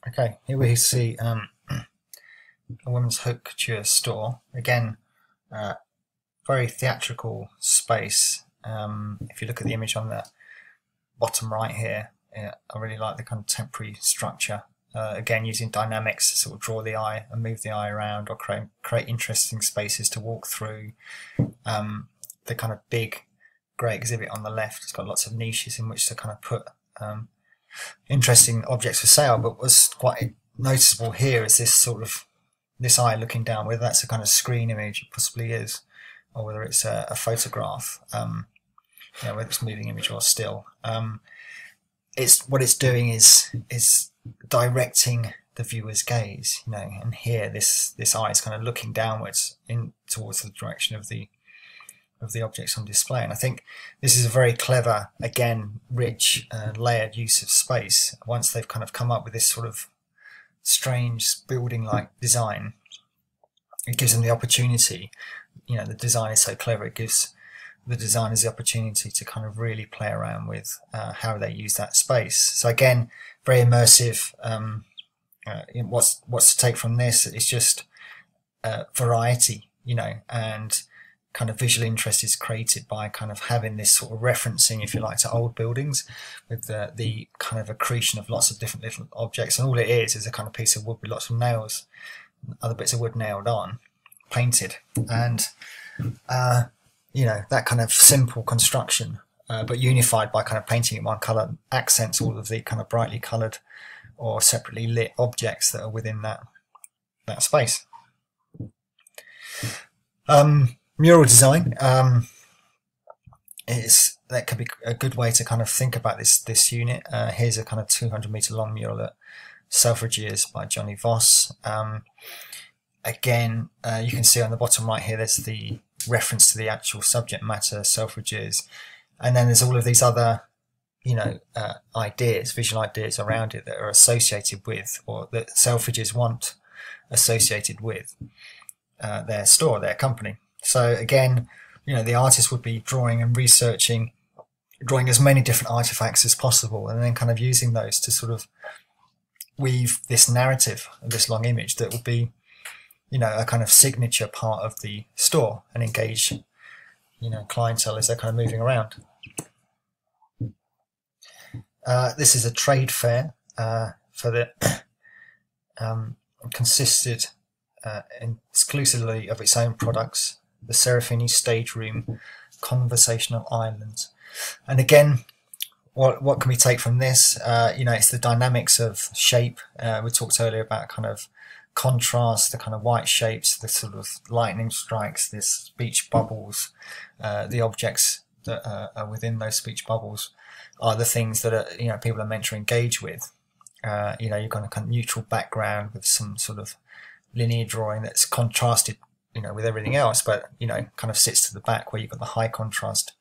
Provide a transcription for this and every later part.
Okay, here we see a women's haute couture store. Again, very theatrical space. If you look at the image on the bottom right here, I really like the contemporary structure. Again, using dynamics to sort of draw the eye and move the eye around, or create interesting spaces to walk through. The kind of big grey exhibit on the left has got lots of niches in which to kind of put interesting objects for sale. But what's quite noticeable here is this sort of this eye looking down, whether that's a kind of screen image, it possibly is, or whether it's a photograph, whether it's moving image or still. It's what it's doing is directing the viewer's gaze, and here this eye is kind of looking downwards in towards the direction of the objects on display. And I think this is a very clever, again, rich, layered use of space. Once they've kind of come up with this sort of strange building-like design, it gives them the opportunity. The design is so clever, it gives the designers the opportunity to kind of really play around with how they use that space. So again, very immersive. What's to take from this is just variety, and kind of visual interest is created by kind of having this sort of referencing, if you like, to old buildings with the kind of accretion of lots of different little objects. And all it is a kind of piece of wood with lots of nails, other bits of wood nailed on, painted. And that kind of simple construction, but unified by kind of painting in one colour, accents all of the kind of brightly coloured or separately lit objects that are within that space. Mural design that could be a good way to kind of think about this unit. Here's a kind of 200-metre long mural at Selfridges by Johnny Voss. Again, you can see on the bottom right here, there's the reference to the actual subject matter, Selfridges, and then there's all of these other, ideas, visual ideas around it that are associated with, or that Selfridges want associated with their store, their company. So again, the artist would be drawing and researching, drawing as many different artifacts as possible, and then kind of using those to sort of weave this narrative of this long image that will be, a kind of signature part of the store and engage, clientele as they're kind of moving around. This is a trade fair for the consisted exclusively of its own products. The Serafini Stage Room Conversational Island. And again, what can we take from this? It's the dynamics of shape. We talked earlier about kind of contrast, the kind of white shapes, the sort of lightning strikes, this speech bubbles, the objects that are within those speech bubbles are the things that are, people are meant to engage with. You've got a kind of neutral background with some sort of linear drawing that's contrasted with everything else, but kind of sits to the back, where you've got the high contrast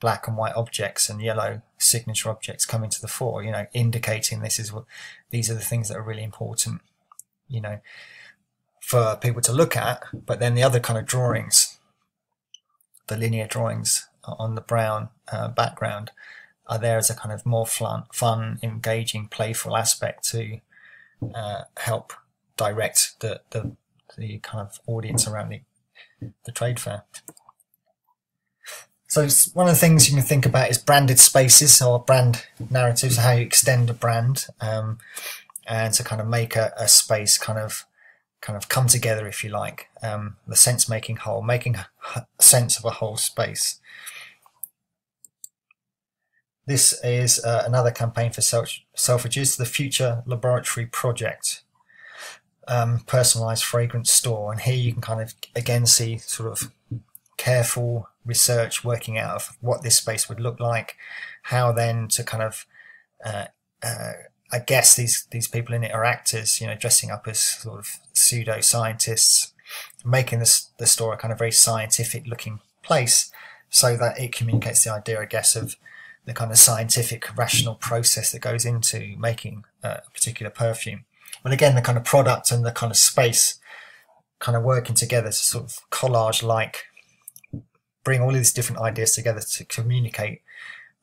black and white objects and yellow signature objects coming to the fore, indicating these are the things that are really important, for people to look at. But then the other kind of drawings, the linear drawings on the brown background, are there as a kind of more fun, engaging, playful aspect to help direct the kind of audience around the trade fair. So one of the things you can think about is branded spaces or brand narratives, how you extend a brand, and to kind of make a space kind of come together, if you like, the sense-making whole, making sense of a whole space. This is another campaign for Selfridges, the Future Laboratory Project. Personalized fragrance store, and here you can kind of again see sort of careful research working out of what this space would look like, how then to kind of I guess these people in it are actors, dressing up as sort of pseudo scientists, making the store a kind of very scientific looking place, so that it communicates the idea, I guess, of the kind of scientific rational process that goes into making a particular perfume. But again, the kind of product and the kind of space kind of working together to sort of collage-like, bring all of these different ideas together to communicate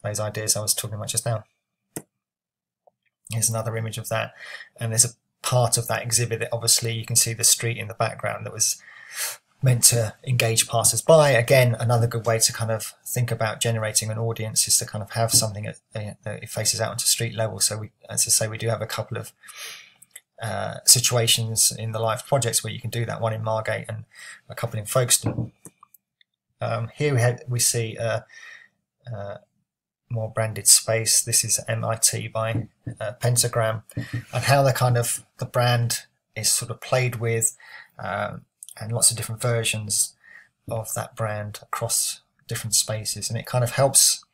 those ideas I was talking about just now. Here's another image of that, and there's a part of that exhibit that obviously you can see the street in the background that was meant to engage passers-by. Again, another good way to kind of think about generating an audience is to kind of have something that it faces out onto street level. So we, as I say, we do have a couple of situations in the live projects where you can do that, one in Margate and a couple in Folkestone. Here we see a more branded space. This is MIT by Pentagram, and how the brand is sort of played with, and lots of different versions of that brand across different spaces, and it kind of helps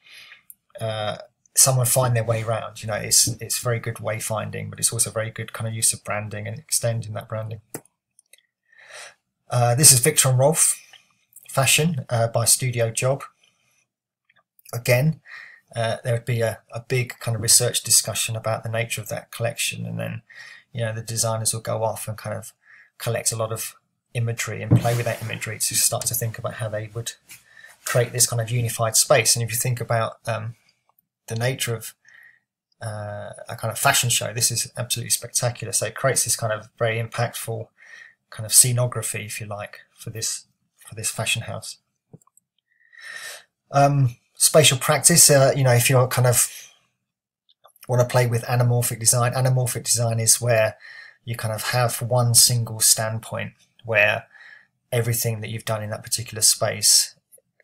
someone find their way around. You know, it's very good wayfinding, but it's also very good kind of use of branding and extending that branding. This is Victor and Rolf fashion by Studio Job. Again, there would be a big kind of research discussion about the nature of that collection, and then, you know, the designers will go off and kind of collect a lot of imagery and play with that imagery to start to think about how they would create this kind of unified space. And if you think about the nature of a kind of fashion show, this is absolutely spectacular. So it creates this kind of very impactful kind of scenography, if you like, for this fashion house. Spatial practice, you know, if you're kind of want to play with anamorphic design is where you kind of have one single standpoint where everything that you've done in that particular space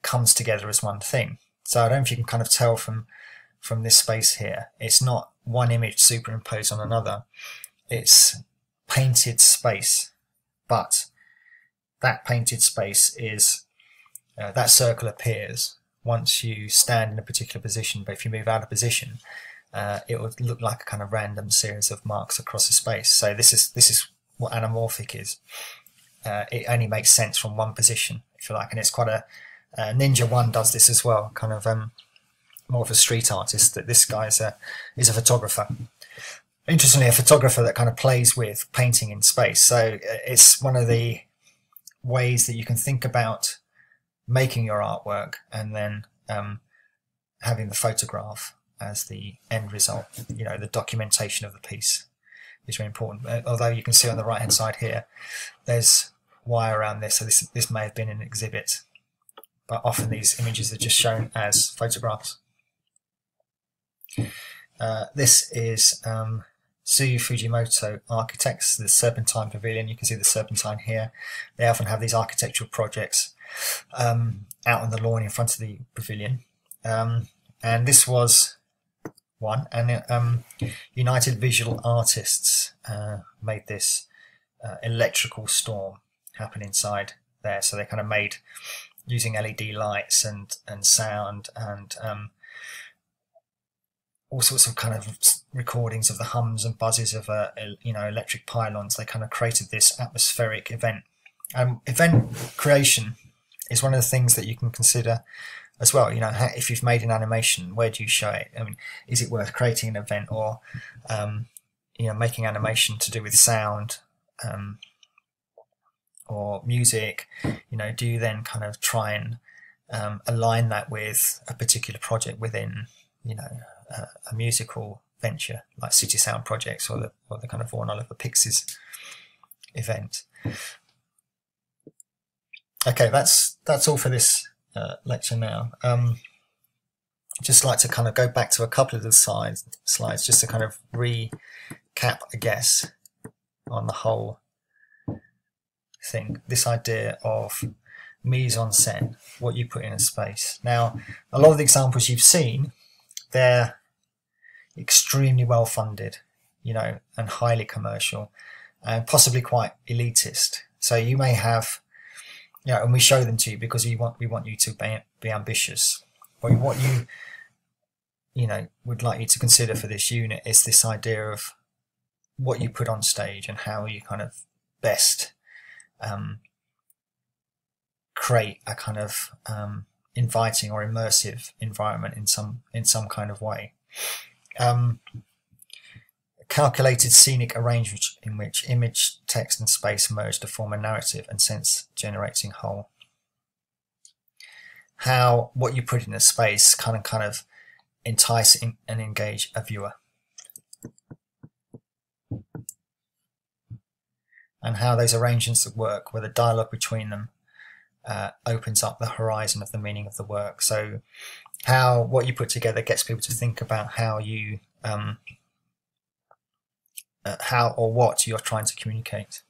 comes together as one thing. So I don't know if you can kind of tell from this space here, it's not one image superimposed on another, it's painted space, but that painted space is, that circle appears once you stand in a particular position, but if you move out of position, it would look like a kind of random series of marks across the space. So this is what anamorphic is. It only makes sense from one position, if you like, and it's quite a Ninja One does this as well, kind of more of a street artist. That this guy is a photographer. Interestingly, a photographer that kind of plays with painting in space. So it's one of the ways that you can think about making your artwork and then having the photograph as the end result. You know, the documentation of the piece is very important. Although you can see on the right hand side here, there's wire around this, so this may have been an exhibit, but often these images are just shown as photographs. This is Tsuyu Fujimoto Architects, the Serpentine Pavilion. You can see the Serpentine here. They often have these architectural projects out on the lawn in front of the pavilion, and this was one, and United Visual Artists made this electrical storm happen inside there. So they kind of made, using LED lights and sound and all sorts of kind of recordings of the hums and buzzes of you know, electric pylons. They kind of created this atmospheric event. Event creation is one of the things that you can consider as well. You know, if you've made an animation, where do you show it? I mean, is it worth creating an event, or you know, making animation to do with sound or music? You know, do you then kind of try and align that with a particular project within, you know, a musical venture like City Sound Projects or the kind of Vaughan Oliver Pixies event? Okay, that's all for this lecture now. Just like to kind of go back to a couple of the slides just to kind of recap, I guess, on the whole thing. This idea of mise en scène, what you put in a space. Now, a lot of the examples you've seen, they're extremely well funded, you know, and highly commercial, and possibly quite elitist. So you may have, you know, and we show them to you because we want you to be ambitious. But what you know, would like you to consider for this unit is this idea of what you put on stage and how you kind of best create a kind of inviting or immersive environment in some kind of way. Calculated scenic arrangement in which image, text and space merge to form a narrative and sense generating whole. How what you put in a space kind of entice and engage a viewer. and how those arrangements of work, where the dialogue between them opens up the horizon of the meaning of the work. So how what you put together gets people to think about how you how or what you're trying to communicate.